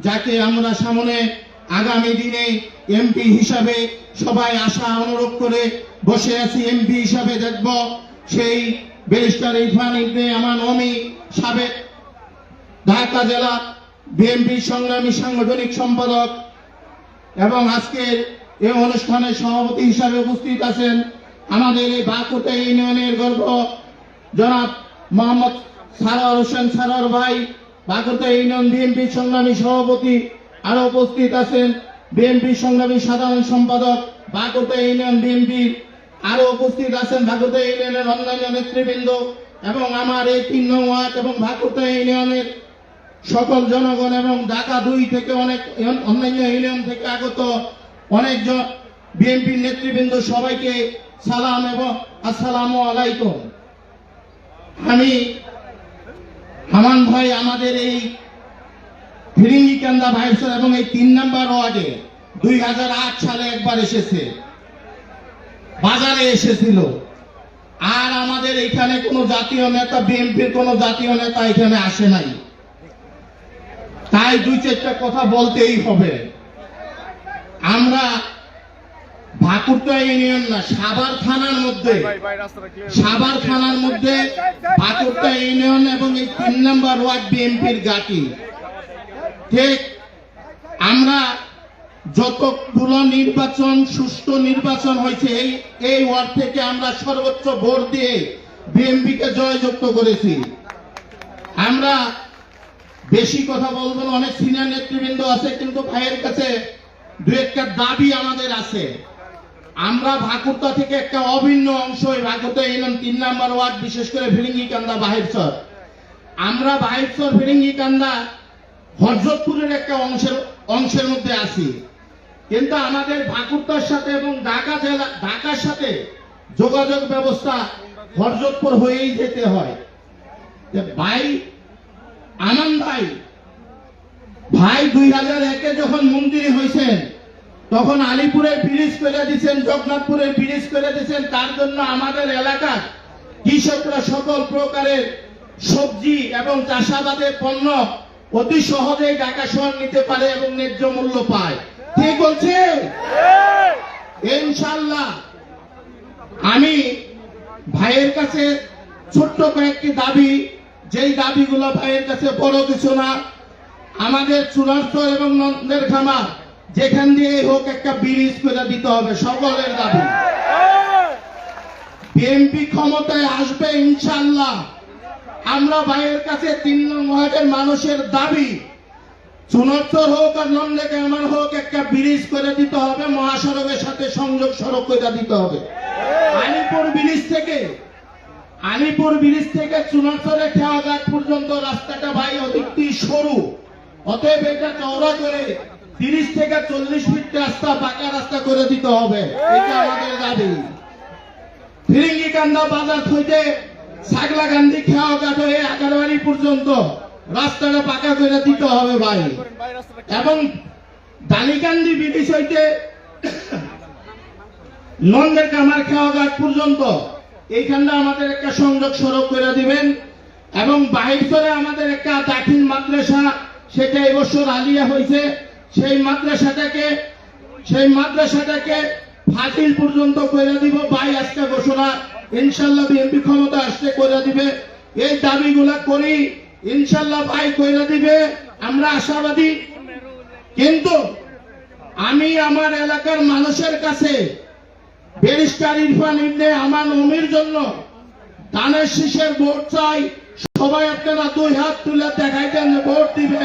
যাকে আমরা সামনে আগামী দিনে এমপি হিসাবে সবাই আশা অনুরোধ করে বসে আছি। এমপি হিসাবে দেখব সেই ব্যারিস্টার ইরফান ইবনে আমান অমি, সাবেক ঢাকা জেলা বিএনপি সংগ্রামী সাংগঠনিক সম্পাদক, এবং আজকের এই অনুষ্ঠানের সভাপতি হিসাবে উপস্থিত আছেন আমাদের এই বাকুটা ইউনিয়নের গর্ব জনাব মোহাম্মদ সারোয়ার হোসেন সারোয়ার ভাই, বাকুটা ইউনিয়ন বিএনপি সংগ্রামী সভাপতি। আরো উপস্থিত আছেন বিএনপি সংগ্রামী সাধারণ সম্পাদক বাকুটা ইউনিয়ন বিএনপির, আরো উপস্থিত আছেন বাকুটা ইউনিয়নের অন্যান্য নেতৃবৃন্দ এবং আমার এই ৩ নং ওয়ার্ড এবং বাকুটা ইউনিয়নের সকল জনগণ এবং ঢাকা ২ থেকে অনেক অন্যান্য ইউনিয়ন থেকে আগত অনেকজন বিএনপির নেতৃবৃন্দ, সবাইকে সালাম এবং আসসালামু আলাইকুম। আমি হামান ভাই আমাদের এই ফিরিঙ্গিকান্দা ভাইসর এবং এই ৩ নম্বর ওয়ার্ডে ২০০৮ সালে একবার এসেছে, বাজারে এসেছিল। আর আমাদের এখানে কোনো জাতীয় নেতা, বিএনপির কোনো জাতীয় নেতা এখানে আসে নাই। তাই ২-৪টা কথা বলতেই হবে। আমরা ভাকুরটা ইউনিয়ন না, সাভার থানার মধ্যে ভাকুরটা ইউনিয়ন এবং এই ৩ নম্বর ওয়ার্ড বিএনপির ঘাঁটি। ঠিক আমরা যতগুলো নির্বাচন, সুষ্ঠু নির্বাচন হয়েছে এই ওয়ার্ড থেকে আমরা সর্বোচ্চ ভোট দিয়ে বিএনপিকে জয়যুক্ত করেছি। আমরা বেশি কথা বলবো না, অনেক সিনিয়র নেতৃবৃন্দ আছে, কিন্তু ভাইয়ের কাছে ২-১টা দাবি আমাদের আছে। আমরা ভাকুরতা থেকে একটা অভিন্ন অংশ, ভাকুরতা ইউনিয়ন ৩ নম্বর ওয়ার্ড, বিশেষ করে ফিরিঙ্গিকান্দা বাহিরচর। আমরা বাহিরচর ফিরিঙ্গিকান্দা হযরতপুরের একটা অংশের মধ্যে আছি, কিন্তু আমাদের ভাকুরতার সাথে এবং ঢাকার সাথে যোগাযোগ ব্যবস্থা হযরতপুর হয়েই যেতে হয়। ভাই আনন্দ ভাই ২০০১-এ যখন মন্ত্রী হয়েছেন তখন আলিপুরের ব্রিজ করে দিয়েছেন, জগন্নাথপুরের ব্রিজ করে দিয়েছেন। তার জন্য আমাদের এলাকার কৃষকরা সকল প্রকারের সবজি এবং চাষাবাদের পণ্য অতি সহজেই ঢাকা শহর নিতে পারে এবং ন্যায্য মূল্য পায়। ঠিক বলছে? ইনশাআল্লাহ। আমি ভাইয়ের কাছে ছোট্ট কয়েকটি দাবি, যেই দাবিগুলো ভাইয়ের কাছে বড় কিছু না। আমাদের চুনারচর এবং নন্দের খামার যেখান দিয়ে হোক একটা ব্রিজ করে দিতে হবে, সকলের দাবি। বিএনপি ক্ষমতায় আসবে ইনশাআল্লাহ। আমরা ভাইয়ের কাছে ৩ নং ওয়ার্ডের মানুষের দাবি, চুনারচর হোক আর নন্দে খামার হোক একটা ব্রিজ করে দিতে হবে, মহাসড়কের সাথে সংযোগ সড়ক করে দিতে হবে। আলিপুর ব্রিজ থেকে চুনারচরে খেয়াঘাট পর্যন্ত রাস্তাটা ভাই অধিকটি সরু, অতএব এটা চওড়া করে ৩০ থেকে ৪০ ফিট রাস্তা, পাকা রাস্তা করে দিতে হবে। এটা আমাদের দাবি। ফিরিঙ্গিকান্দা বাজার থেকে ছাগলাকান্দি খেয়াঘাট হয়ে আগারবাড়ি পর্যন্ত রাস্তাটা পাকা করে দিতে হবে ভাই। এবং দালিকান্দি ব্রিজ হইতে নন্দের কামার খেয়াঘাট পর্যন্ত এইখানটা আমাদের একটা সংযোগ সড়ক করে দিবেন। এবং বাহিরচরে আমাদের একটা দাখিল মাদ্রাসা, সেটা এবছর আলিয়া হয়েছে, সেই মাদ্রাসাটাকে ফাজিল পর্যন্ত করে দিব ভাই। আজকে ঘোষণা, ইনশাআল্লাহ বিএনপি ক্ষমতা আসতে করে দিবে। এই দাবিগুলা করি, ইনশাআল্লাহ ভাই করে দিবে, আমরা আশাবাদী। কিন্তু আমি আমার এলাকার মানুষের কাছে ব্যারিস্টার ইরফান ইবনে আমান অমির জন্য ধানের শীষের ভোট চাই। সবাই আপনারা ২ হাত তুলে দেখাইতেন ভোট দিবেন।